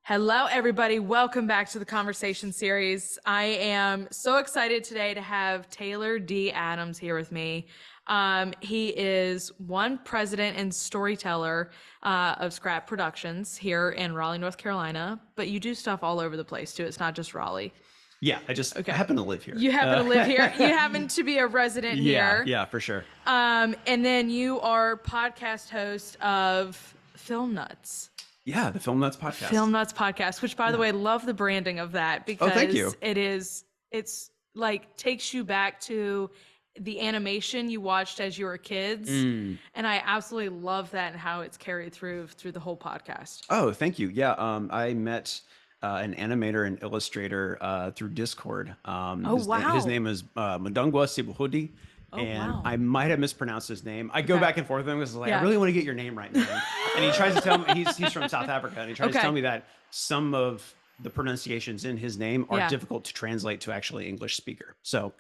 Hello, everybody. Welcome back to the conversation series. I am so excited today to have Taylor D. Adams here with me. He is one president and storyteller of Scrapt Productions here in Raleigh, North Carolina, but you do stuff all over the place too. It's not just Raleigh. Yeah, I happen to live here. You happen to live here. You happen to be a resident here. Yeah, for sure. And then you are podcast host of Film Nuts. Yeah, the Film Nuts podcast. Film Nuts podcast, which by the way, love the branding of that because thank you. It's like takes you back to the animation you watched as you were kids. And I absolutely love that and how it's carried through the whole podcast. Oh, thank you. Yeah, I met an animator and illustrator through Discord. Wow. His name is Mudungwa Sibuhudi. Wow. I might have mispronounced his name. I go back and forth with him because like, Yeah. I really want to get your name right, man. And he tries to tell me he's from South Africa, and he tries to tell me that some of the pronunciations in his name are difficult to translate to actually English speaker. So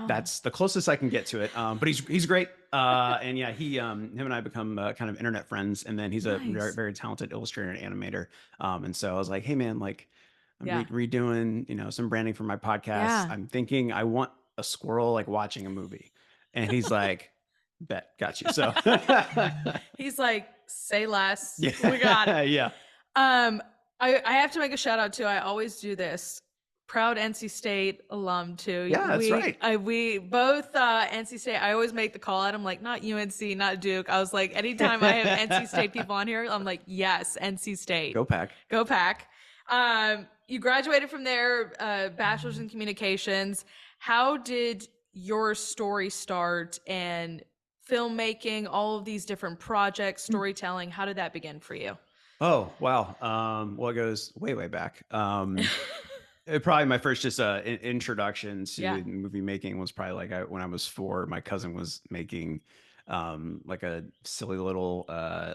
that's the closest I can get to it. But he's great. And yeah, him and I become kind of internet friends. And then he's a very, very talented illustrator and animator. And so I was like, hey man, like I'm redoing, some branding for my podcast. Yeah. I'm thinking I want a squirrel like watching a movie. And he's like, bet, got you. So he's like, say less. Yeah. We got it. Yeah. I have to make a shout out too. I always do this. Proud NC State alum too. Yeah, that's right. We both NC State. I always make the call out. I'm like, not UNC, not Duke. I was like, anytime I have NC State people on here, I'm like, yes, NC State. Go Pack. Go Pack. You graduated from there, bachelor's in communications. How did your story start and filmmaking, all of these different projects, storytelling? How did that begin for you? Oh, wow. Well, it goes way, way back. Probably my first just introduction to movie making was probably like when I was 4. My cousin was making like a silly little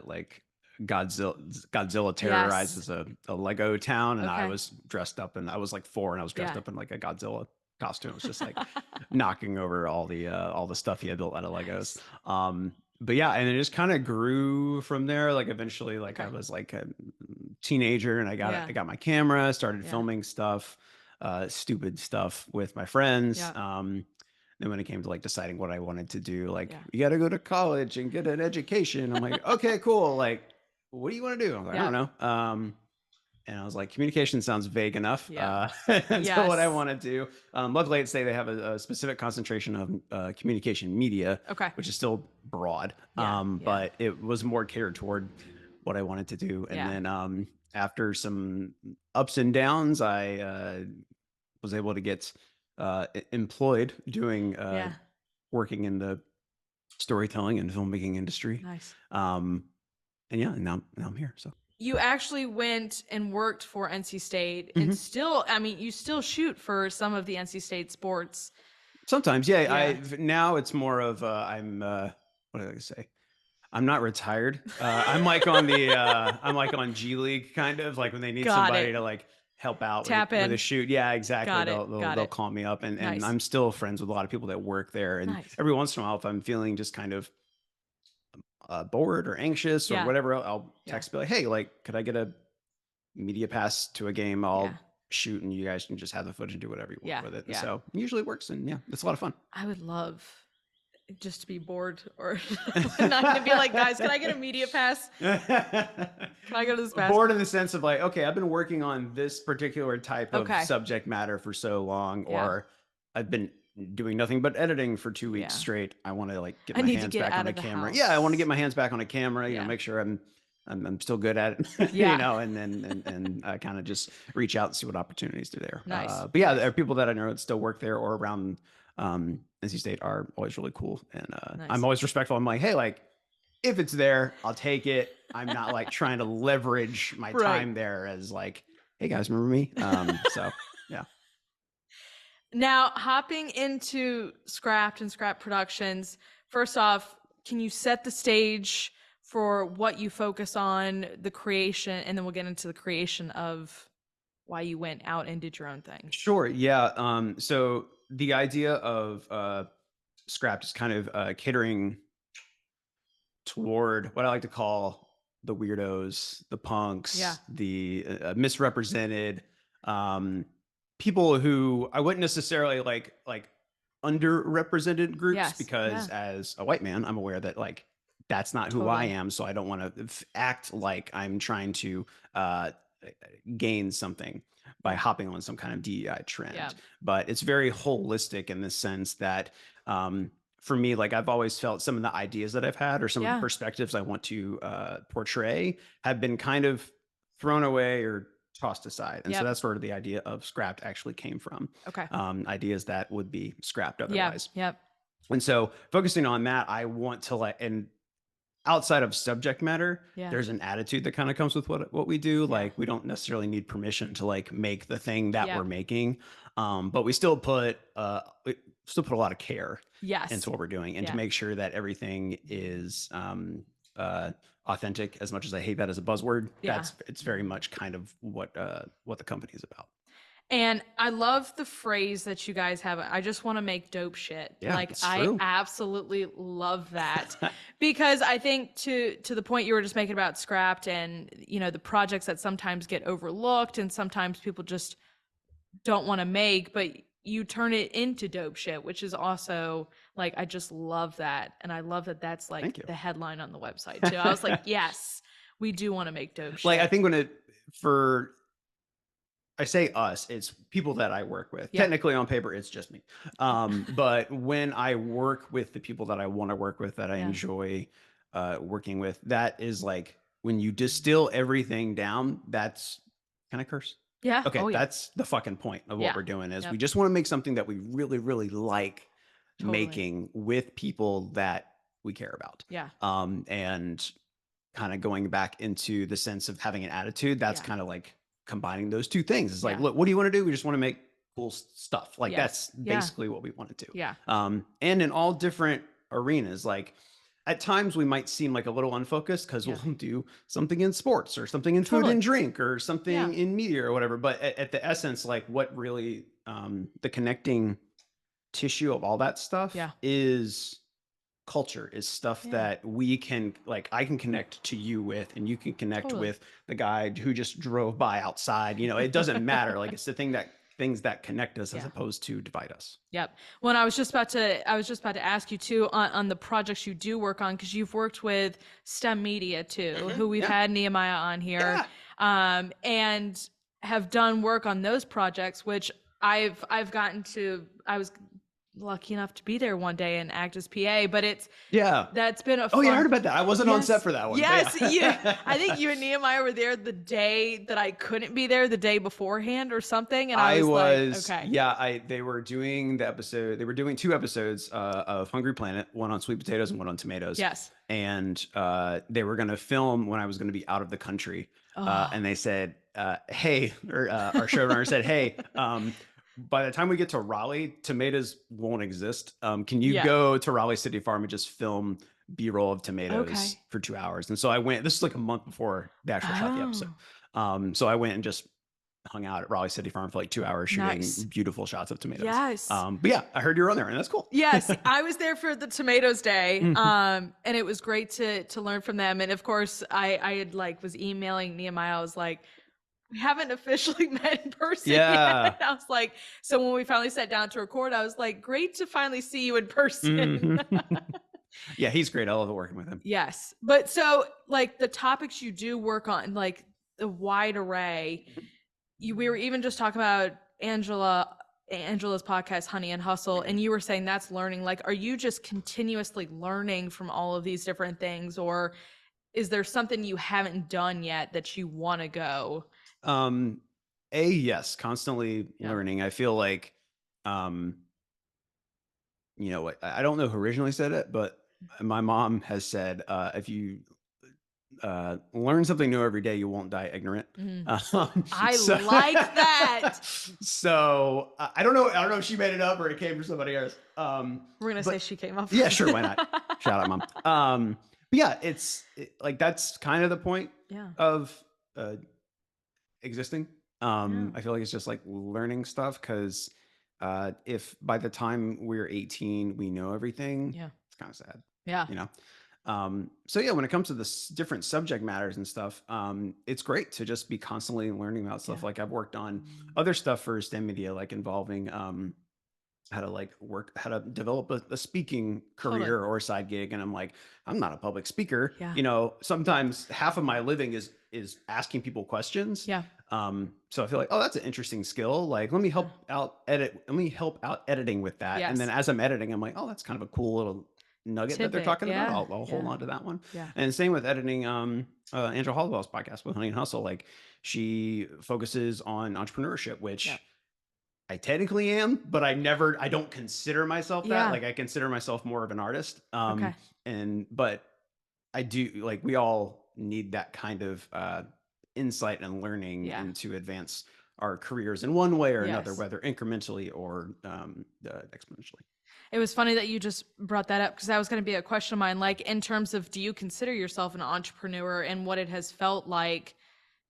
like Godzilla terrorizes a Lego town, and I was dressed up, and I was like 4, and I was dressed up in like a Godzilla costume. It was just like knocking over all the stuff he had built out of Legos. But yeah, and it just kind of grew from there. Like eventually, like I was like a teenager, and I got my camera, started filming stuff, stupid stuff with my friends. Then when it came to like deciding what I wanted to do, like you got to go to college and get an education. I'm like, okay, cool. Like, what do you want to do? I'm like, I don't know. And I was like, communication sounds vague enough. That's what I want to do. Luckily, I'd say they have a specific concentration of communication media, which is still broad. But it was more catered toward what I wanted to do. And then after some ups and downs, I was able to get employed doing working in the storytelling and filmmaking industry. Nice. And now I'm here. So. You actually went and worked for NC State and still, I mean, you still shoot for some of the NC State sports. Sometimes, yeah. Now it's more of I'm what did I say? I'm not retired. I'm like on the I'm like on G League kind of like when they need somebody to like help out with a shoot. Yeah, exactly. They'll call me up, and I'm still friends with a lot of people that work there. And every once in a while, if I'm feeling just kind of bored or anxious or whatever, I'll text be like, hey, like, could I get a media pass to a game? I'll shoot, and you guys can just have the footage and do whatever you want with it. And so it usually works, and it's a lot of fun. I would love just to be bored or not gonna be like, guys, can I get a media pass? Can I go to this pass? Bored in the sense of like, okay, I've been working on this particular type of subject matter for so long, or I've been doing nothing but editing for 2 weeks straight. I want to like get my hands back on the camera. I want to get my hands back on a camera, make sure I'm still good at it, and then kind of just reach out and see what opportunities are there. Nice. But yeah, there are people that I know that still work there or around NC State are always really cool. And I'm always respectful. I'm like, hey, like if it's there, I'll take it. I'm not like trying to leverage my time there as like, hey guys, remember me? So yeah. Now, hopping into Scrapt and Scrapt Productions, first off, can you set the stage for what you focus on, the creation, and then we'll get into the creation of why you went out and did your own thing? Sure. Yeah. So the idea of Scrapt is kind of catering toward what I like to call the weirdos, the Yeah. punks, the misrepresented, um, people who I wouldn't necessarily like underrepresented groups, Yes. because Yeah. as a white man, I'm aware that like that's not who I Totally. am. So I don't want to act like I'm trying to uh, gain something by Yeah. hopping on some kind of DEI Yeah. trend. But it's very holistic in the sense that for me, like I've always felt some of the ideas that I've had or some of the Yeah. perspectives I want to portray have been kind of thrown away or tossed aside. And so Yep. that's where the idea of Scrapped actually came from. Okay. Ideas that would be scrapped Yeah. otherwise. Yep. And so focusing on that, I want to let, and outside of subject matter, Yeah. there's an attitude that kind of comes with what we do. Yeah. Like we don't necessarily need permission to like make the thing that we're Yep. making. But we still put a lot of care Yes. into what we're doing, and to Yeah. make sure that everything is authentic. As much as I hate that as a buzzword, Yeah. it's very much kind of what the company is about. And I love the phrase that you guys have. I just want to make dope shit. Yeah, Like it's I true. absolutely love that. Because I think to the point you were just making about Scrapped and the projects that sometimes get overlooked and sometimes people just don't want to make, but you turn it into dope shit, which is also like I just love that. And I love that that's Thank like you. the headline on the website too. I was like, yes, we do want to make dope shit. Like I think for I say us, it's people that I work with. Yeah. Technically on paper, it's just me. But when I work with the people that I want to work with, that I Yeah. enjoy working with, that is like when you distill everything down, can I curse? Yeah. Okay, Oh yeah. that's the fucking point of what Yeah. we're doing is we Yep. just want to make something that we really, really like Totally. making with people that we care about. Yeah. And kind of going back into the sense of having an attitude, that's Yeah. kind of like combining those two things. It's like, Yeah. look, what do you want to do? We just want to make cool stuff. Like Yes. that's Yeah. basically what we want to do. Yeah. And in all different arenas, like at times we might seem like a little unfocused because Yeah. we'll do something in sports or something in food Totally. and drink or Yeah. something in media or whatever. But at the essence, like what really the connecting tissue of all that stuff Yeah. is culture, is stuff Yeah. that we can like I can connect to you with, and you can connect Totally. with the guy who just drove by outside. It doesn't matter. Like it's the things that connect us as Yeah. opposed to divide us. Yep. When I was just about to ask you too on the projects you do work on, because you've worked with STEM Media too, who we've Yeah. had Nehemiah on here, and have done work on those projects, which I was lucky enough to be there one day and act as PA, but that's been a fun. Yeah, I heard about that. I wasn't on set Yes. for that one. Yes, but yeah. yeah. I think you and Nehemiah were there the day that I couldn't be there, the day beforehand or something, and I was like, okay. Yeah, they were doing the episode. They were doing two episodes of Hungry Planet, one on sweet potatoes and one on tomatoes. Yes. And they were going to film when I was going to be out of the country. And they said, hey, or our showrunner said, hey, by the time we get to Raleigh, tomatoes won't exist. Can you go to Raleigh City Farm and just film B-roll of tomatoes for 2 hours? And so I went. This is like a month before they actually shot the episode. So I went and just hung out at Raleigh City Farm for like 2 hours shooting beautiful shots of tomatoes. Yes. But yeah, I heard you were on there, and that's cool. Yes, I was there for the tomatoes day, and it was great to learn from them. And of course, I had was emailing Nehemiah. I was like, we haven't officially met in person yet. I was like, so when we finally sat down to record, I was like, great to finally see you in person. Yeah, he's great. I love working with him. Yes. But so the topics you do work on, like the wide array, we were even just talking about Angela's podcast, Honey and Hustle, and you were saying that's learning. Like, are you just continuously learning from all of these different things, or is there something you haven't done yet that you want to go? Yes, constantly learning. I feel like, I don't know who originally said it, but my mom has said, if you learn something new every day, you won't die ignorant. I like that. So I don't know if she made it up or it came from somebody else. We're gonna say she came up with yeah, sure, why not? Shout out, mom. But yeah, like that's kind of the point of existing. I feel like it's just like learning stuff, because if by the time we're 18 we know everything, it's kind of sad. So yeah, when it comes to the different subject matters and stuff, it's great to just be constantly learning about stuff. Yeah. Like I've worked on other stuff for STEM media, like involving how to how to develop a speaking Totally. career or a side gig. And I'm like, I'm not a public speaker. Yeah. Sometimes half of my living is asking people questions. Yeah. So I feel like, oh, that's an interesting skill. Like, Yeah. let me help out editing with that. And then Yes. as I'm editing, I'm like, oh, that's kind of a cool little nugget that they're Tidbit. talking about. Yeah. I'll hold Yeah. on to that one. Yeah. And same with editing Angela Hollowell's podcast with Honey and Hustle. Like she focuses on entrepreneurship, Yeah. which I technically am, but I don't consider myself that. Yeah. Like I consider myself more of an artist. Okay. But I do, like, we all need that kind of insight and learning Yeah. and to advance our careers in one way or another, Yes. whether incrementally or exponentially. It was funny that you just brought that up because that was going to be a question of mine. Like, in terms of, do you consider yourself an entrepreneur and what it has felt like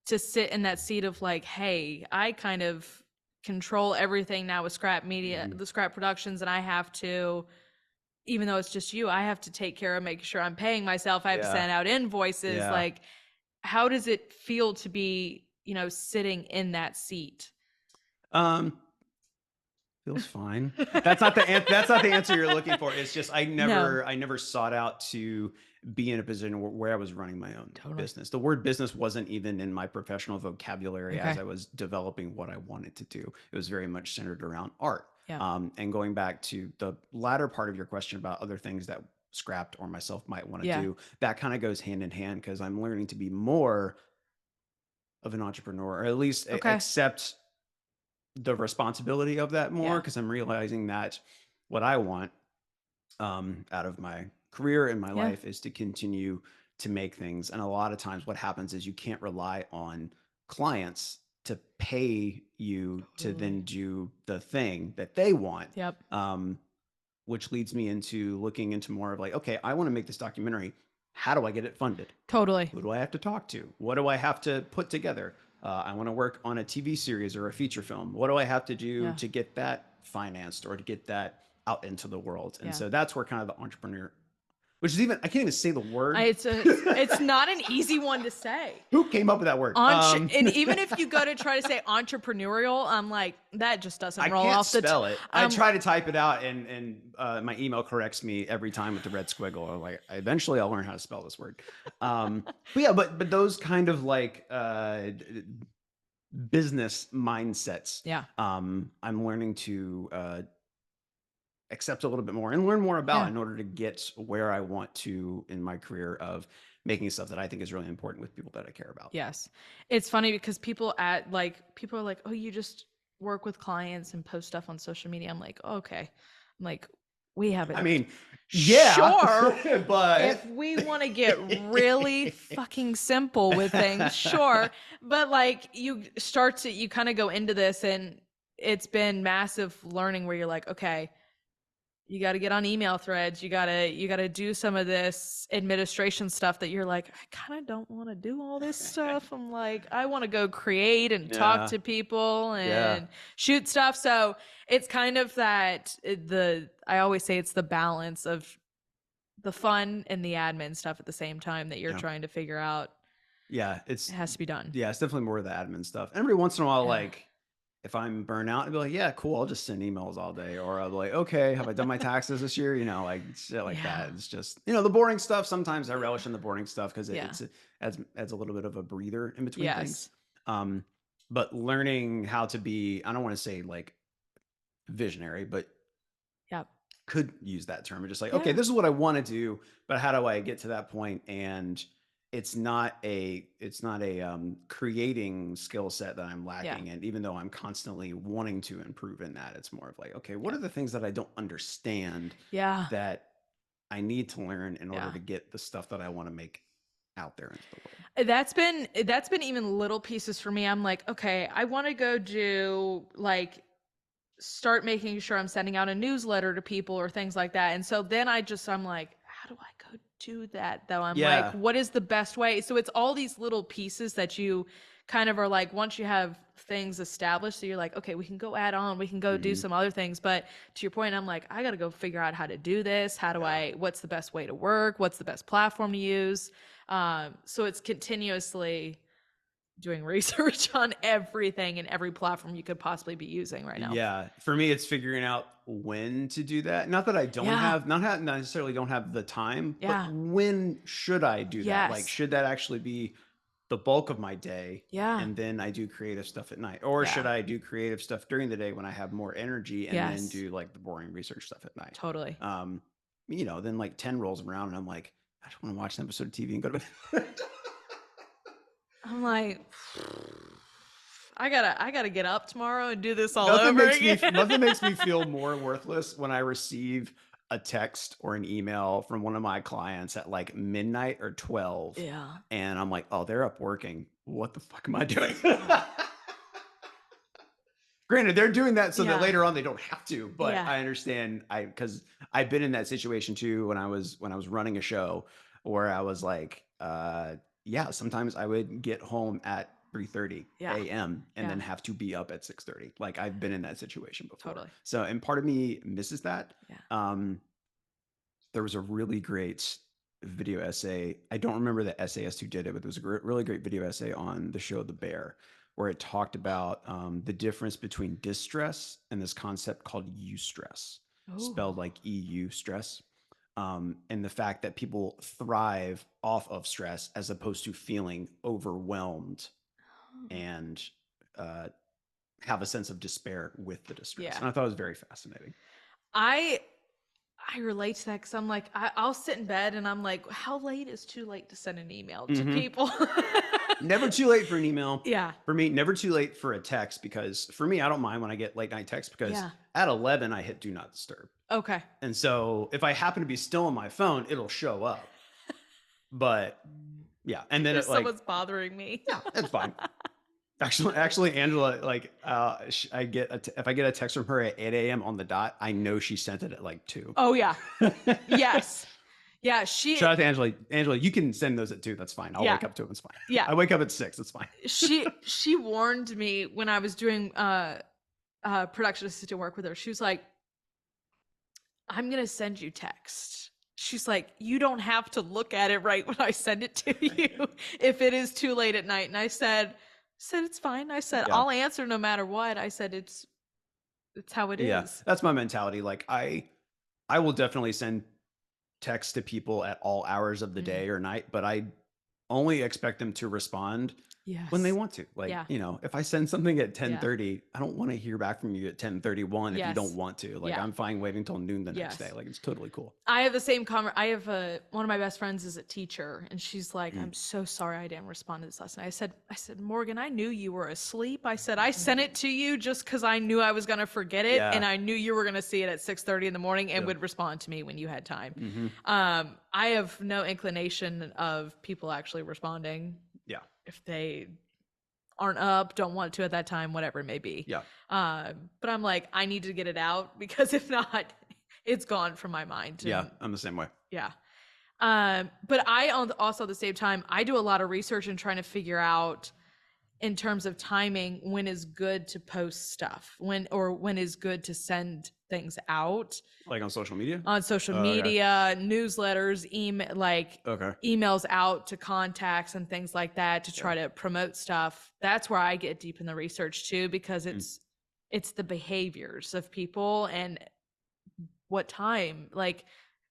to sit in that seat of like, hey, I kind of control everything now with Scrap Media, Mhm. the Scrap Productions, and I have to, even though it's just you, I have to take care of making sure I'm paying myself. I have to Yeah. send out invoices. Yeah. Like, how does it feel to be, sitting in that seat? Um, Feels fine. That's not the answer you're looking for. It's just No. I never sought out to be in a position where I was running my own Totally. business. The word business wasn't even in my professional vocabulary as Okay. I was developing what I wanted to do. It was very much centered around art. Yeah. And going back to the latter part of your question about other things that Scrapped or myself might want to Yeah. do, that kind of goes hand in hand because I'm learning to be more of an entrepreneur, or at least Okay. accept the responsibility of that more Yeah. because I'm realizing that what I want out of my career and my Yeah. life is to continue to make things. And a lot of times, what happens is you can't rely on clients to pay you to Totally. then do the thing that they want. Yep. Which leads me into looking into more of like, okay, I want to make this documentary. How do I get it funded? Totally. Who do I have to talk to? What do I have to put together? I want to work on a TV series or a feature film. What do I have to do Yeah. to get that financed or to get that out into the world? And Yeah. so that's where kind of the entrepreneur, which is even, I can't even say the word. It's not an easy one to say. Who came up with that word? And even if you go to try to say entrepreneurial, I'm like, that just doesn't roll can't off the spell it. I try to type it out, and my email corrects me every time with the red squiggle. I'm like, eventually I'll learn how to spell this word. But yeah, but those kind of like business mindsets. Yeah. I'm learning to accept a little bit more and learn more about Yeah. in order to get where I want to in my career of making stuff that I think is really important with people that I care about. Yes. It's funny because people are like, oh, you just work with clients and post stuff on social media. I'm like, oh, okay. I'm like, we have it. I mean, yeah, sure. but If we want to get really fucking simple with things, sure. But like you kind of go into this and it's been massive learning where you're like, okay, you got to get on email threads. You got to do some of this administration stuff that you're like, I kind of don't want to do all this stuff. I'm like, I want to go create and talk to people and shoot stuff. So it's kind of that I always say it's the balance of the fun and the admin stuff at the same time that you're trying to figure out. Yeah, it has to be done. Yeah, it's definitely more of the admin stuff. Every once in a while, like if I'm burnt out, I'd be like, yeah, cool, I'll just send emails all day. Or I'll be like, okay, have I done my taxes this year? Like shit like that. It's just, the boring stuff. Sometimes I relish in the boring stuff because it adds a little bit of a breather in between things. But learning how to be, I don't want to say like visionary, but could use that term. Just like, okay, this is what I want to do, but how do I get to that point? And it's not a creating skill set that I'm lacking. And even though I'm constantly wanting to improve in that, it's more of like, okay, what are the things that I don't understand that I need to learn in order to get the stuff that I want to make out there into the world? That's been even little pieces for me. I'm like, okay, I want to go do start making sure I'm sending out a newsletter to people or things like that. And so then I'm like, how do I go do that though? I'm like, what is the best way? So it's all these little pieces that you kind of are like, once you have things established, so you're like, okay, we can go add on, we can go do some other things. But to your point, I'm like, I got to go figure out how to do this. How do what's the best way to work? What's the best platform to use? So it's continuously doing research on everything and every platform you could possibly be using right now. Yeah, for me, it's figuring out when to do that. Not that I don't have, not necessarily don't have the time, but when should I do that? Like, should that actually be the bulk of my day? And then I do creative stuff at night, or should I do creative stuff during the day when I have more energy, and then do like the boring research stuff at night? Totally. You know, then like 10 rolls around, and I'm like, I just want to watch an episode of TV and go to bed. I'm like, I gotta get up tomorrow and do this all over again. Nothing makes me feel more worthless when I receive a text or an email from one of my clients at like midnight or 12. Yeah. And I'm like, oh, they're up working. What the fuck am I doing? Granted, they're doing that so that later on they don't have to, but I understand because I've been in that situation too when I was running a show where I was like, sometimes I would get home at 3:30 a.m. and then have to be up at 6:30. Like, I've been in that situation before. Totally. So, and part of me misses that. There was a really great video essay. I don't remember the essayist who did it, but there was a really great video essay on the show The Bear, where it talked about the difference between distress and this concept called eustress, spelled like EU stress. And the fact that people thrive off of stress as opposed to feeling overwhelmed and have a sense of despair with the distress. And I thought it was very fascinating. I relate to that because I'm like, I'll sit in bed and I'm like, how late is too late to send an email to people? Never too late for an email. Yeah. For me, never too late for a text, because for me, I don't mind when I get late night texts, because at 11, I hit do not disturb. Okay. And so if I happen to be still on my phone, it'll show up. But yeah. And then someone's bothering me. Yeah, it's fine. Actually, Angela, like, if I get a text from her at 8 a.m. on the dot, I know she sent it at like 2. Oh yeah. Yes. Yeah. Shout out to Angela. Angela, you can send those at 2. That's fine. I'll wake up to it. It's fine. Yeah. I wake up at 6. It's fine. She warned me when I was doing production assistant work with her. She was like, I'm gonna send you text. She's like, you don't have to look at it right when I send it to you if it is too late at night. And I said it's fine. I said, I'll answer no matter what. I said, it's how it is. That's my mentality. Like, I will definitely send texts to people at all hours of the day or night, but I only expect them to respond when they want to. Like, you know, if I send something at 10:30, I don't want to hear back from you at 10:31 if you don't want to. Like, I'm fine waiting till noon the next day. Like, it's totally cool. I have the same I have one of my best friends is a teacher, and she's like, I'm so sorry I didn't respond to this last night. I said, Morgan, I knew you were asleep. I said, I sent it to you just because I knew I was going to forget it, and I knew you were going to see it at 6:30 in the morning and would respond to me when you had time. I have no inclination of people actually responding. Yeah. If they aren't up, don't want to at that time, whatever it may be. Yeah. But I'm like, I need to get it out, because if not, it's gone from my mind. Yeah, I'm the same way. Yeah. But I also at the same time, I do a lot of research and trying to figure out, in terms of timing, when is good to post stuff, when is good to send things out. Like on social media? On social media, newsletters, emails out to contacts and things like that to try to promote stuff. That's where I get deep in the research too, because it's the behaviors of people and what time. Like,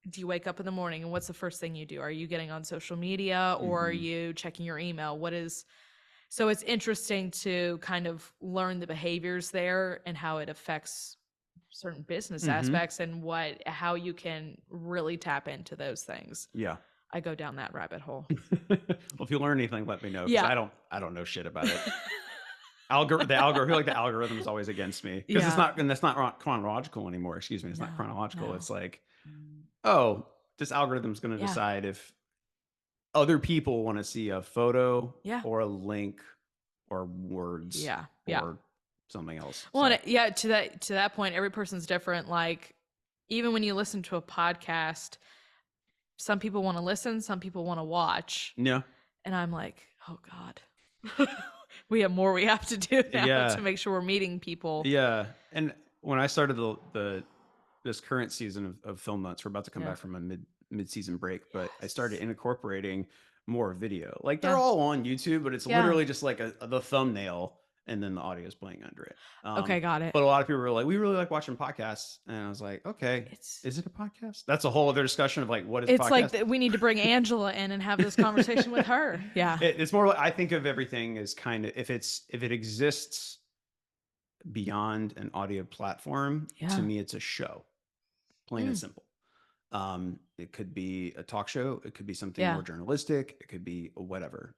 do you wake up in the morning and what's the first thing you do? Are you getting on social media or are you checking your email? So it's interesting to kind of learn the behaviors there and how it affects certain business aspects and how you can really tap into those things. Yeah. I go down that rabbit hole. Well, if you learn anything, let me know. Yeah. I don't know shit about it. I feel like the algorithm is always against me, because that's not chronological anymore. Excuse me. It's not chronological. No. It's like, oh, this algorithm's going to decide if other people want to see a photo or a link or words or something else. Well, to that point, every person's different. Like, even when you listen to a podcast, some people want to listen, some people want to watch. Yeah. And I'm like, oh God, we have more we have to do now Yeah. to make sure we're meeting people. Yeah. And when I started the this current season of Film Nuts, we're about to come back from a mid-season break, but I started incorporating more video. Like they're all on YouTube, but it's literally just like the thumbnail and then the audio is playing under it. Okay, got it. But a lot of people were like, we really like watching podcasts. And I was like, okay, is it a podcast? That's a whole other discussion of like, what is it's podcast? like we need to bring Angela in and have this conversation with her. Yeah. It's more like, I think of everything as kind of, if it exists beyond an audio platform, to me, it's a show, plain and simple. It could be a talk show. It could be something more journalistic. It could be whatever.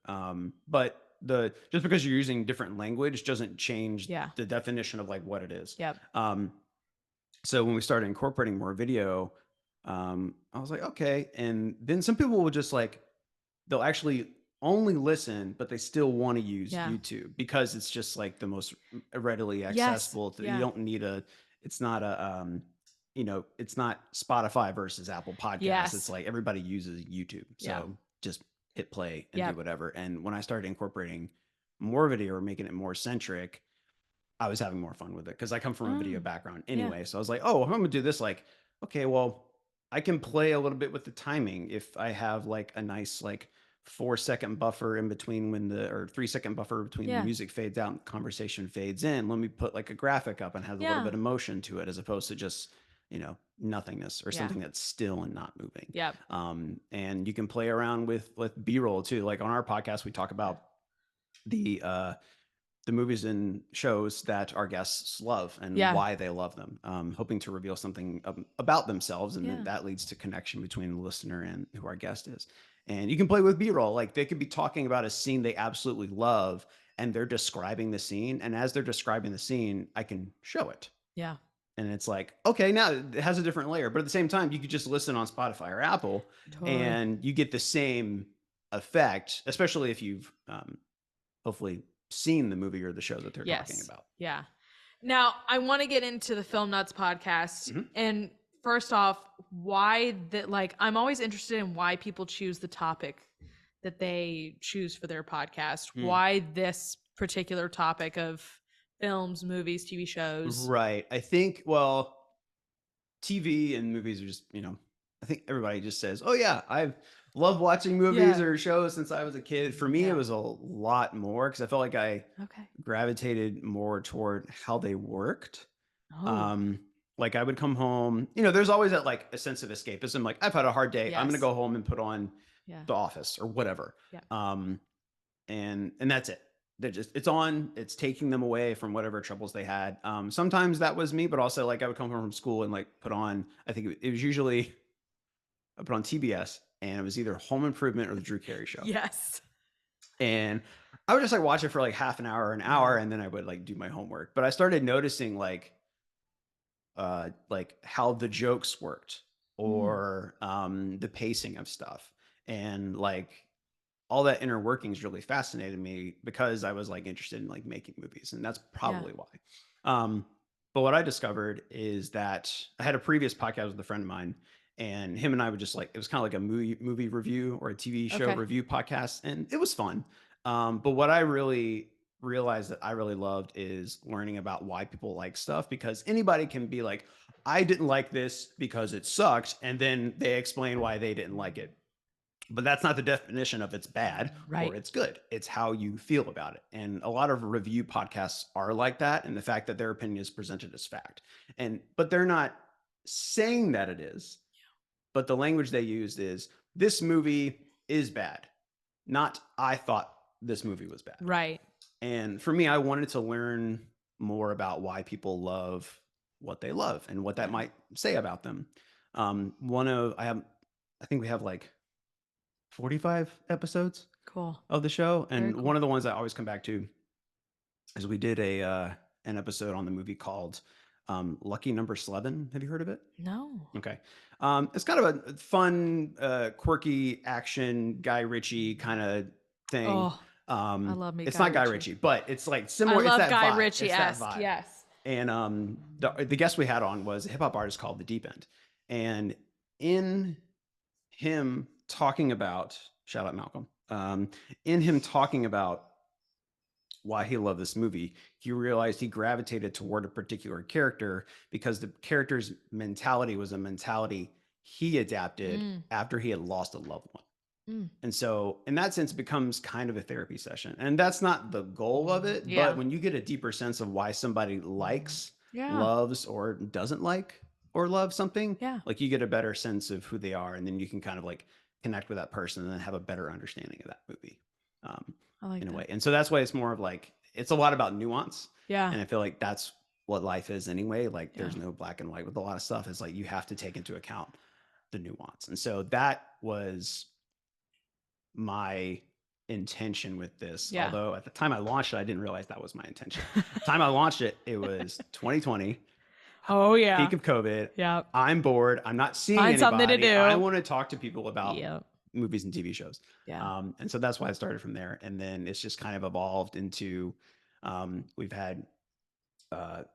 But just because you're using different language doesn't change the definition of like what it is. Yep. So when we started incorporating more video, I was like, okay. And then some people will just like, they'll actually only listen, but they still want to use YouTube because it's just like the most readily accessible. You don't need it's not a, it's not Spotify versus Apple Podcasts. It's like everybody uses YouTube. So just hit play and do whatever. And when I started incorporating more video or making it more centric, I was having more fun with it because I come from a video background anyway. So I was like, oh, if I'm going to do this, like, okay, well, I can play a little bit with the timing. If I have like a nice, like 4-second buffer in between or 3-second buffer between the music fades out and conversation fades in, let me put like a graphic up and has a little bit of motion to it as opposed to just, nothingness or something that's still and not moving. Yep. And you can play around with B-roll too. Like on our podcast, we talk about the movies and shows that our guests love and why they love them, hoping to reveal something about themselves. And then that leads to connection between the listener and who our guest is. And you can play with B-roll. Like they could be talking about a scene they absolutely love and they're describing the scene. And as they're describing the scene, I can show it. Yeah. And it's like, okay, now it has a different layer. But at the same time, you could just listen on Spotify or Apple and you get the same effect, especially if you've hopefully seen the movie or the show that they're talking about. Yeah. Now, I want to get into the Film Nuts podcast. And first off, why that, like, I'm always interested in why people choose the topic that they choose for their podcast. Why this particular topic of films, movies, TV shows? Right. I think, well, TV and movies are just, I think everybody just says, oh yeah, I've loved watching movies or shows since I was a kid. For me, it was a lot more because I felt like I gravitated more toward how they worked. Like I would come home, there's always that like a sense of escapism. Like I've had a hard day. I'm going to go home and put on The Office or whatever. And that's it. It's on, it's taking them away from whatever troubles they had. Sometimes that was me, but also like I would come home from school and like put on, I think it was usually, I put on TBS and it was either Home Improvement or the Drew Carey Show. Yes. And I would just like watch it for like half an hour, an hour, and then I would like do my homework. But I started noticing like how the jokes worked or the pacing of stuff. And like all that inner workings really fascinated me because I was like interested in like making movies. And that's probably why. But what I discovered is that I had a previous podcast with a friend of mine and him and I would just like, it was kind of like a movie review or a TV show review podcast. And it was fun. But what I really realized that I really loved is learning about why people like stuff, because anybody can be like, I didn't like this because it sucked. And then they explain why they didn't like it. But that's not the definition of it's bad or it's good. It's how you feel about it. And a lot of review podcasts are like that. And the fact that their opinion is presented as fact. But they're not saying that it is. But the language they used is this movie is bad. Not I thought this movie was bad. Right. And for me, I wanted to learn more about why people love what they love and what that might say about them. I think we have like 45 episodes of the show. And one of the ones I always come back to is we did an episode on the movie called Lucky Number 11. Have you heard of it? No. Okay. It's kind of a fun, quirky action Guy Ritchie kind of thing. Oh, I love me. It's not Guy Ritchie, but it's like similar. I love it's that Guy vibe. Ritchie-esque. Yes. And the guest we had on was a hip hop artist called The Deep End, and in him talking about, shout out Malcolm, in him talking about why he loved this movie. He realized he gravitated toward a particular character because the character's mentality was a mentality he adapted Mm, after he had lost a loved one. mm. And so, in that sense, it becomes kind of a therapy session. And that's not the goal of it. But Yeah. when you get a deeper sense of why somebody likes, Yeah. loves, or doesn't like or love something, Yeah. like you get a better sense of who they are. And then you can kind of like connect with that person and then have a better understanding of that movie um, I like in a that. way. And so that's why it's more of like, it's a lot about nuance. Yeah. And I feel like that's what life is anyway. Like Yeah. there's no black and white with a lot of stuff. It's like you have to take into account the nuance. And so that was my intention with this. Yeah. Although at the time I launched it, I didn't realize that was my intention. The time I launched it, it was 2020, Oh yeah. peak of COVID. Yeah. I'm bored. I'm not seeing Find something to anybody. do. I want to talk to people about Yeah. movies and TV shows. Yeah. And so that's why I started from there. And then it's just kind of evolved into we've had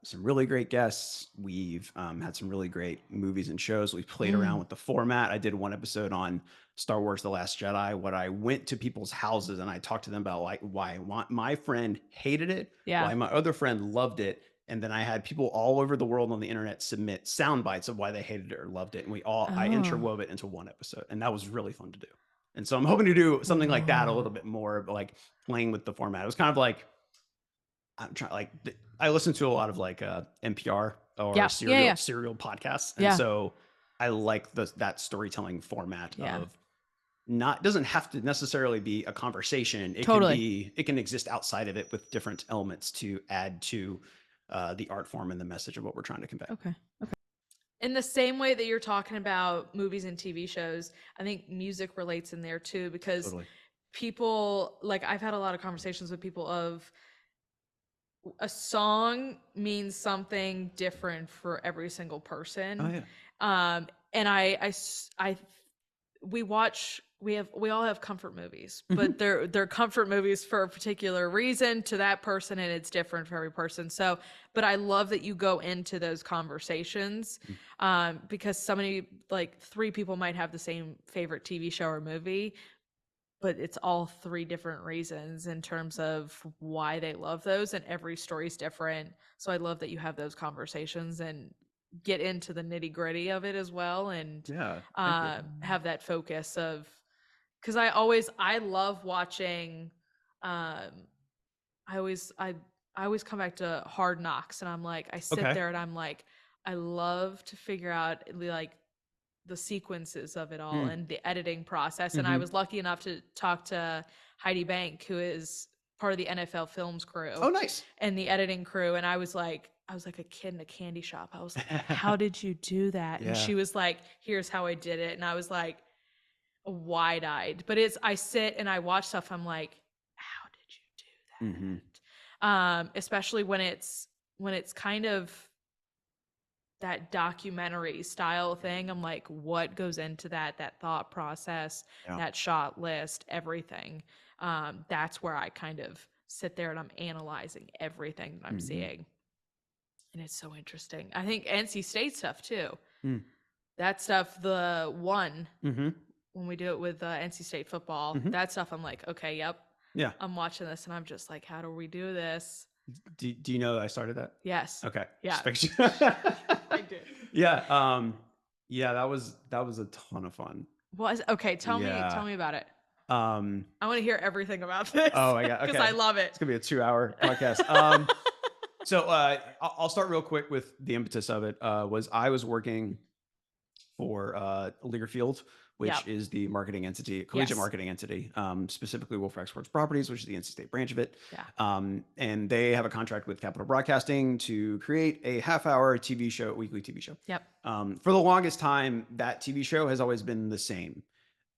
some really great guests. We've had some really great movies and shows. We've played around with the format. I did one episode on Star Wars: The Last Jedi, where I went to people's houses and I talked to them about like why my friend hated it, Yeah. why my other friend loved it, and then I had people all over the world on the internet submit sound bites of why they hated it or loved it, and I interwove it into one episode, and that was really fun to do. And so I'm hoping to do something like that a little bit more, but like playing with the format. It was kind of like I'm trying like I listen to a lot of like NPR or serial podcasts, and so I like that storytelling format of not doesn't have to necessarily be a conversation. It can be it can exist outside of it with different elements to add to the art form and the message of what we're trying to convey. Okay. In the same way that you're talking about movies and TV shows, I think music relates in there too, because people, like I've had a lot of conversations with people of a song means something different for every single person. Oh yeah. And we all have comfort movies, but they're comfort movies for a particular reason to that person, and it's different for every person. So, but I love that you go into those conversations, because so many, like 3 people might have the same favorite TV show or movie, but it's all 3 different reasons in terms of why they love those, and every story's different. So I love that you have those conversations and get into the nitty-gritty of it as well, and have that focus of, because I love watching, I always come back to Hard Knocks, and I'm like, I sit there and I'm like, I love to figure out like the sequences of it all and the editing process. And I was lucky enough to talk to Heidi Bank, who is part of the NFL Films crew. Oh, nice. And the editing crew. And I was like a kid in a candy shop. I was like, how did you do that? And she was like, here's how I did it. And I was like wide-eyed. But I sit and I watch stuff. I'm like, how did you do that? Especially when it's kind of that documentary style thing. I'm like, what goes into that thought process, that shot list, everything. That's where I kind of sit there and I'm analyzing everything that I'm seeing. And it's so interesting. I think NC State stuff too. That stuff, the one, when we do it with NC State football, that stuff, I'm like, okay, yep. Yeah. I'm watching this and I'm just like, how do we do this? Do you know that I started that? Yes. Okay. Yeah. I did. Yeah. Yeah, that was a ton of fun. Okay, tell me about it. I want to hear everything about this. Oh my god. Okay. Because I love it. It's gonna be a 2-hour podcast. So I'll start real quick with the impetus of it. I was working for Learfield, which is the marketing entity, collegiate marketing entity, specifically Wolfpack Sports Properties, which is the NC State branch of it. Yeah. And they have a contract with Capital Broadcasting to create a half-hour TV show, weekly TV show. Yep. For the longest time, that TV show has always been the same.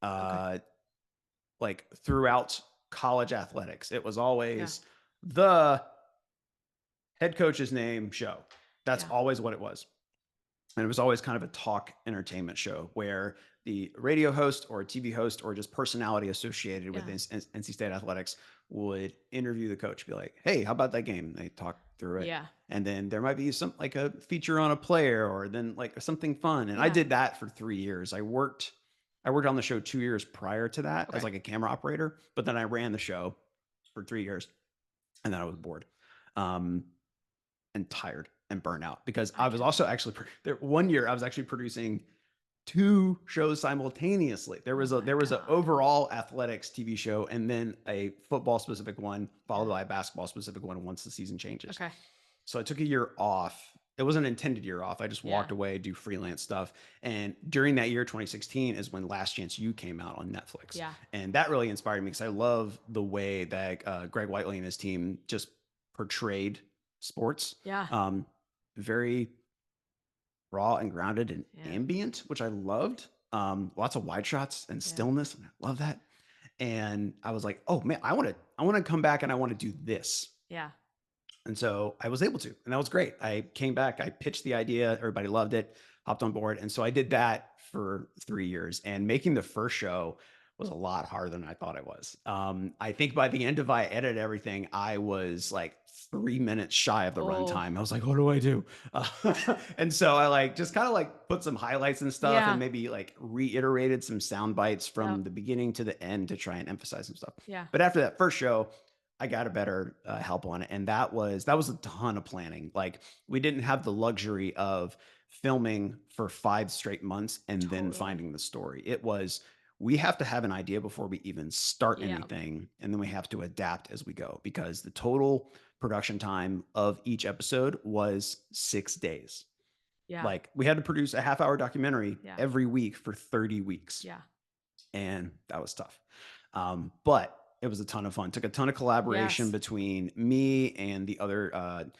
Like throughout college athletics, it was always the head coach's name show. That's always what it was. And it was always kind of a talk entertainment show where the radio host or a TV host or just personality associated with NC State athletics would interview the coach, be like, hey, how about that game? They talk through it. Yeah. And then there might be some like a feature on a player or then like something fun. And I did that for 3 years. I worked on the show 2 years prior to that as like a camera operator, but then I ran the show for 3 years. and then I was bored, um, and tired and burnt out because I I was can also imagine. actually there, one year I was actually producing two shows simultaneously. There Oh was my an God. overall athletics TV show and then a football specific one, Yeah. followed by a basketball specific one once the season changes. Okay. So I took a year off. It wasn't an intended year off. I just Yeah. walked away, do freelance stuff. And during that year, 2016, is when Last Chance You came out on Netflix. Yeah. And that really inspired me because I love the way that Greg Whiteley and his team just portrayed sports. Yeah. Very raw and grounded and Yeah. ambient, which I loved. Lots of wide shots and Yeah. stillness. And I love that. And I was like, oh man, I want to come back and I want to do this. Yeah. And so I was able to, and that was great. I came back, I pitched the idea, everybody loved it, hopped on board. And so I did that for 3 years. And making the first show was a lot harder than I thought it was. I think by the end of I edited everything, I was like 3 minutes shy of the Oh. runtime. I was like, what do I do? And so I like just kind of like put some highlights and stuff Yeah. and maybe like reiterated some sound bites Yep. from the beginning to the end to try and emphasize some stuff. Yeah. But after that first show, I got a better help on it, and that was a ton of planning. Like we didn't have the luxury of filming for 5 straight months and then Totally. finding the story. It was we have to have an idea before we even start Yeah. anything, and then we have to adapt as we go because the total production time of each episode was 6 days. Yeah. Like we had to produce a half-hour documentary Yeah. every week for 30 weeks, Yeah. and that was tough. But it was a ton of fun. Took a ton of collaboration Yes. between me and the other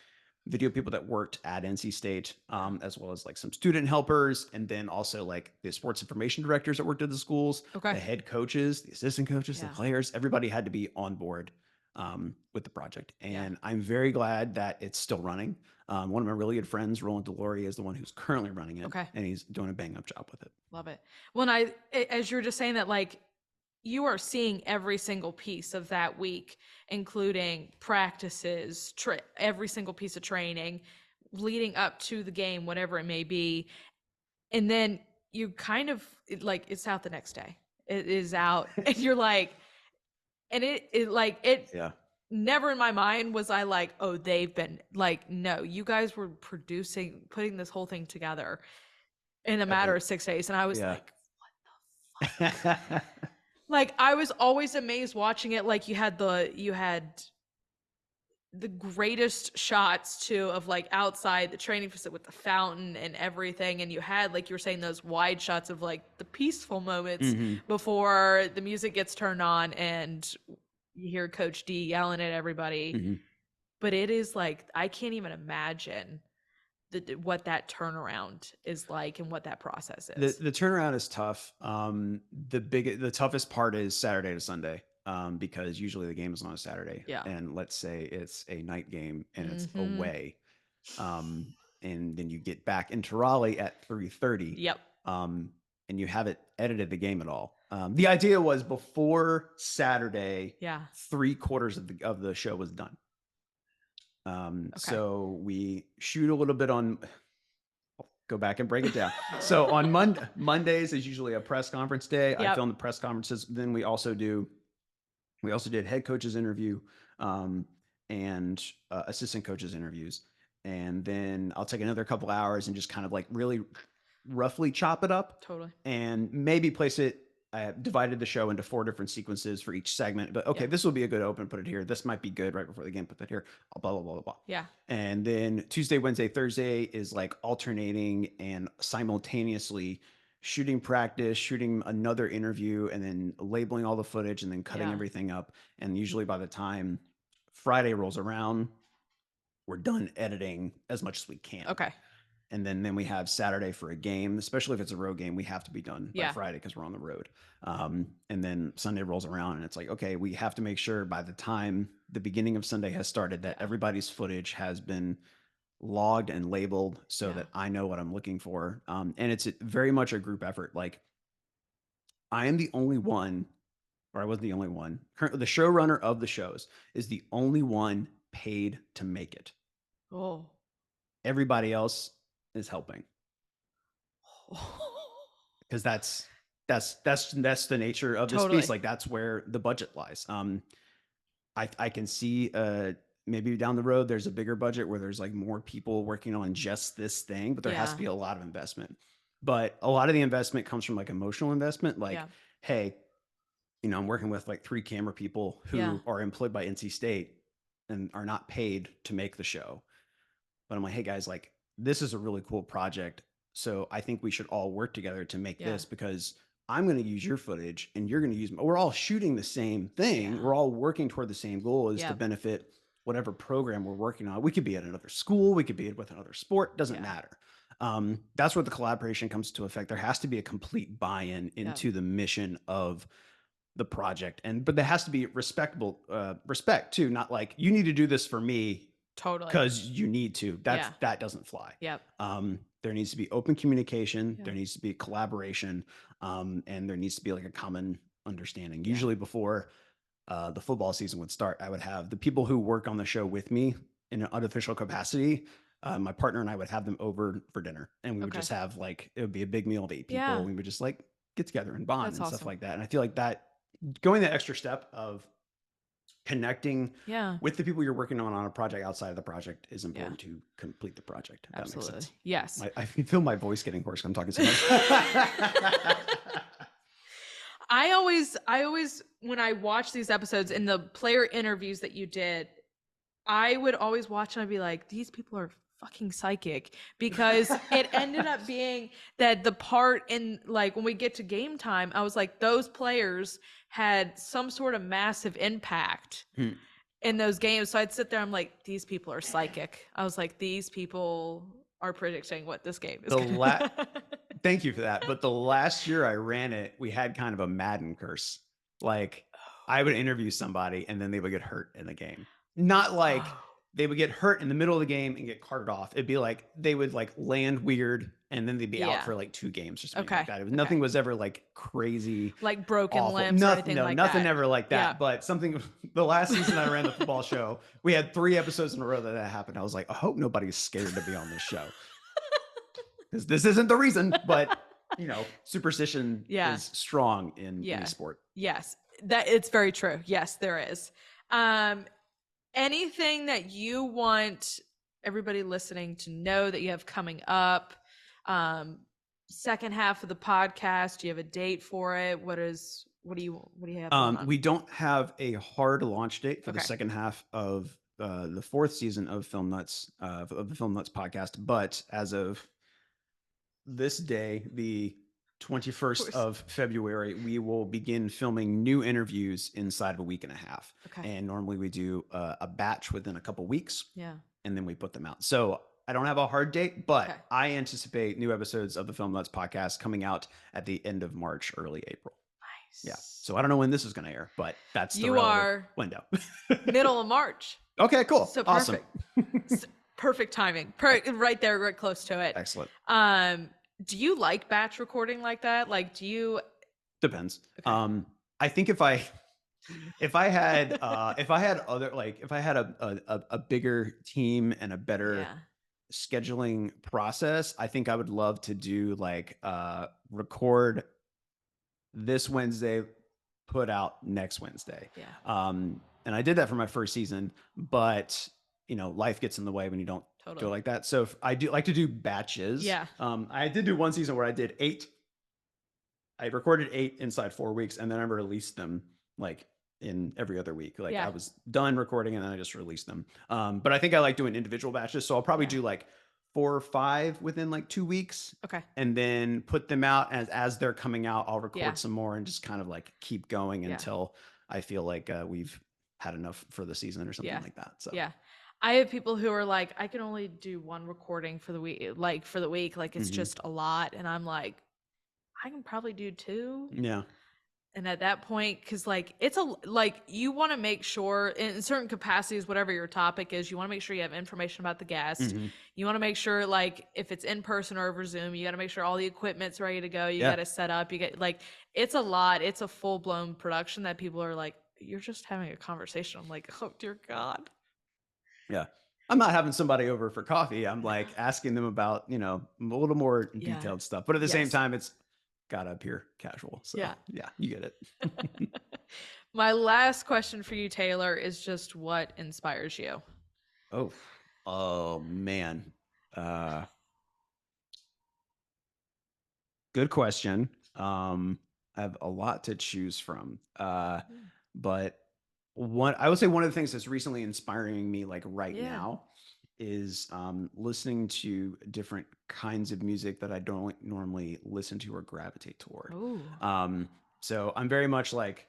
video people that worked at NC State, Yeah. as well as like some student helpers, and then also like the sports information directors that worked at the schools, Okay. the head coaches, the assistant coaches, the Yeah. players. Everybody had to be on board with the project, Yeah. and I'm very glad that it's still running. One of my really good friends, Roland Delory, is the one who's currently running it, Okay. and he's doing a bang up job with it. Love it. When as you were just saying that, like, you are seeing every single piece of that week, including practices, every single piece of training leading up to the game, whatever it may be. And then you kind of like it's out the next day. It is out, and you're like, and it Yeah. never in my mind was I like, oh, they've been like, no, you guys were putting this whole thing together in a matter of 6 days. And I was Yeah. like, like I was always amazed watching it. Like you had the greatest shots too of like outside the training facility with the fountain and everything, and you had, like you were saying, those wide shots of like the peaceful moments before the music gets turned on and you hear Coach D yelling at everybody. But it is like I can't even imagine what that turnaround is like and what that process is. The turnaround is tough. The toughest part is Saturday to Sunday, because usually the game is on a Saturday, Yeah. and let's say it's a night game and it's away, and then you get back into Raleigh at 3:30. Yep. And you haven't edited the game at all. The idea was before Saturday, Yeah. 3/4 of the show was done. So we shoot a little bit on. Go back and break it down. So on Mondays is usually a press conference day. I Yep. film the press conferences. Then we also did head coaches interview, and assistant coaches interviews. And then I'll take another couple hours and just kind of like really roughly chop it up. Totally. And maybe place it. I divided the show into 4 different sequences for each segment, but okay, this will be a good open, put it here. This might be good right before the game, put that here, blah, blah, blah, blah, blah. Yeah. And then Tuesday, Wednesday, Thursday is like alternating and simultaneously shooting practice, shooting another interview, and then labeling all the footage and then cutting everything up. And usually by the time Friday rolls around, we're done editing as much as we can. Okay. And then we have Saturday for a game, especially if it's a road game. We have to be done by Friday because we're on the road. And then Sunday rolls around and it's like, okay, we have to make sure by the time the beginning of Sunday has started that everybody's footage has been logged and labeled so that I know what I'm looking for. And it's very much a group effort. Like I am the only one, or I wasn't the only one. Currently, the showrunner of the shows is the only one paid to make it. Oh. Everybody else is helping. Because that's the nature of this piece. Like that's where the budget lies. I can see maybe down the road there's a bigger budget where there's like more people working on just this thing, but there has to be a lot of investment. But a lot of the investment comes from like emotional investment, like, hey, I'm working with like 3 camera people who are employed by NC State and are not paid to make the show. But I'm like, hey guys, like this is a really cool project. So I think we should all work together to make this, because I'm going to use your footage and you're going to use, we're all shooting the same thing. We're all working toward the same goal, is to benefit whatever program we're working on. We could be at another school, we could be with another sport, doesn't matter. That's where the collaboration comes to effect. There has to be a complete buy-in into the mission of the project, but there has to be respect too, not like you need to do this for me because you need to. That doesn't fly. There needs to be open communication, there needs to be collaboration, and there needs to be like a common understanding. Usually before the football season would start, I would have the people who work on the show with me in an unofficial capacity. My partner and I would have them over for dinner, and we would just have like, it would be a big meal of 8 people. We would just like get together and bond and stuff like that. And I feel like that going the extra step of connecting with the people you're working on a project outside of the project is important to complete the project. If that makes sense. Yes. I feel my voice getting hoarse. I'm talking so much. I always, when I watch these episodes and the player interviews that you did, I would always watch and I'd be like, these people are fucking psychic, because it ended up being that the part in like when we get to game time, I was like, those players had some sort of massive impact in those games. So I'd sit there, I'm like, these people are psychic. I was like, these people are predicting what this game is. Thank you for that. But the last year I ran it, we had kind of a Madden curse. Like I would interview somebody and then they would get hurt in the game. Not like they would get hurt in the middle of the game and get carted off. It'd be like they would like land weird and then they'd be out for like 2 games or something like that. Nothing was ever like crazy, like broken awful. limbs or anything like nothing that. ever like that. But something, the last season I ran the football show, we had 3 episodes in a row that happened. I was like, I hope nobody's scared to be on this show. Because this isn't the reason, but superstition is strong in any sport. Yes, that it's very true. Yes, there is. Anything that you want everybody listening to know that you have coming up? Second half of the podcast, do you have a date for it? What do you have going on? We don't have a hard launch date for the second half of the 4th season of Film Nuts, of the Film Nuts podcast, but as of this day, the 21st of February, we will begin filming new interviews inside of a week and a half. And normally we do a batch within a couple weeks. And then we put them out. So I don't have a hard date, but I anticipate new episodes of the Film Nuts podcast coming out at the end of March, early April. Nice. Yeah. So I don't know when this is going to air, but that's the window. Middle of March. Okay, cool. So perfect. Awesome. Perfect timing. Right there, right close to it. Excellent. Do you like batch recording like that? Like, do you? Depends. I think if I had a bigger team and a better scheduling process, I think I would love to do like record this Wednesday, put out next Wednesday. And I did that for my first season, but life gets in the way when you don't do it like that. So if I do like to do batches. I did do one season where I did 8. I recorded 8 inside 4 weeks, and then I released them like in every other week. Like I was done recording and then I just released them. But I think I like doing individual batches. So I'll probably do like 4 or 5 within like 2 weeks. And then put them out as they're coming out. I'll record some more and just kind of like keep going until I feel like we've had enough for the season or something like that. So I have people who are like, I can only do 1 recording for the week, like it's just a lot. And I'm like, I can probably do 2. Yeah. And at that point, because like you want to make sure in certain capacities, whatever your topic is, you want to make sure you have information about the guest. You want to make sure, like, if it's in person or over Zoom, you got to make sure all the equipment's ready to go. You got to set up. You get like, it's a lot. It's a full blown production that people are like, you're just having a conversation. I'm like, oh dear God. Yeah. I'm not having somebody over for coffee. I'm like asking them about, a little more detailed stuff. But at the same time, it's gotta appear casual. So yeah, you get it. My last question for you, Taylor, is just what inspires you? Oh, oh man. Uh, Good question. I have a lot to choose from. Mm. But one, I would say one of the things that's recently inspiring me, like right Yeah. now, is listening to different kinds of music that I don't normally listen to or gravitate toward. Oh, Um, so I'm very much like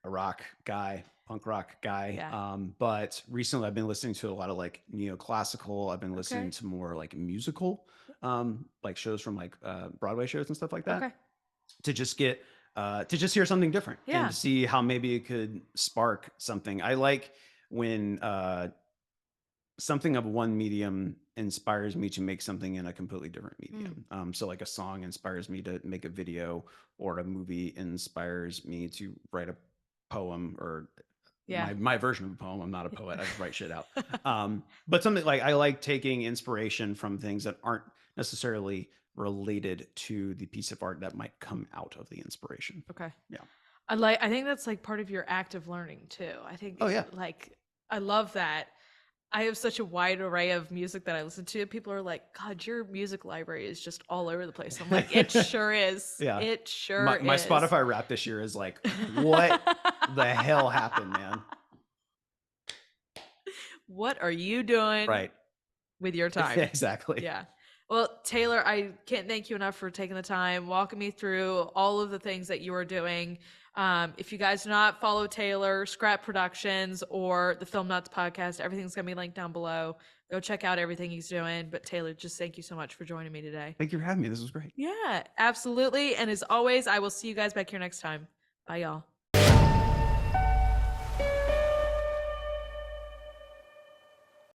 a rock guy, punk rock guy. yeah. But recently I've been listening to a lot of like neoclassical. I've been listening Okay. to more like musical, like shows from like Broadway shows and stuff like that Okay. to just get to just hear something different and Yeah. to see how maybe it could spark something. I like when something of one medium inspires me to make something in a completely different Mm. medium. So like a song inspires me to make a video, or a movie inspires me to write a poem, or Yeah. my version of a poem. I'm not a poet. I just write shit out. But something like, I like taking inspiration from things that aren't necessarily related to the piece of art that might come out of the inspiration. Okay. Yeah. I think that's like part of your active learning too. I think Oh yeah. like I love that. I have such a wide array of music that I listen to. People are like, "God, your music library is just all over the place." I'm like, "It sure is. Yeah. It sure My is." Spotify rap this year is like, what the hell happened, man? What are you doing Right. with your time? Exactly. Yeah. Well, Taylor, I can't thank you enough for taking the time, walking me through all of the things that you are doing. If you guys do not follow Taylor, Scrap Productions, or the Film Nuts podcast, everything's going to be linked down below. Go check out everything he's doing. But Taylor, just thank you so much for joining me today. Thank you for having me. This was great. Yeah, absolutely. And as always, I will see you guys back here next time. Bye, y'all.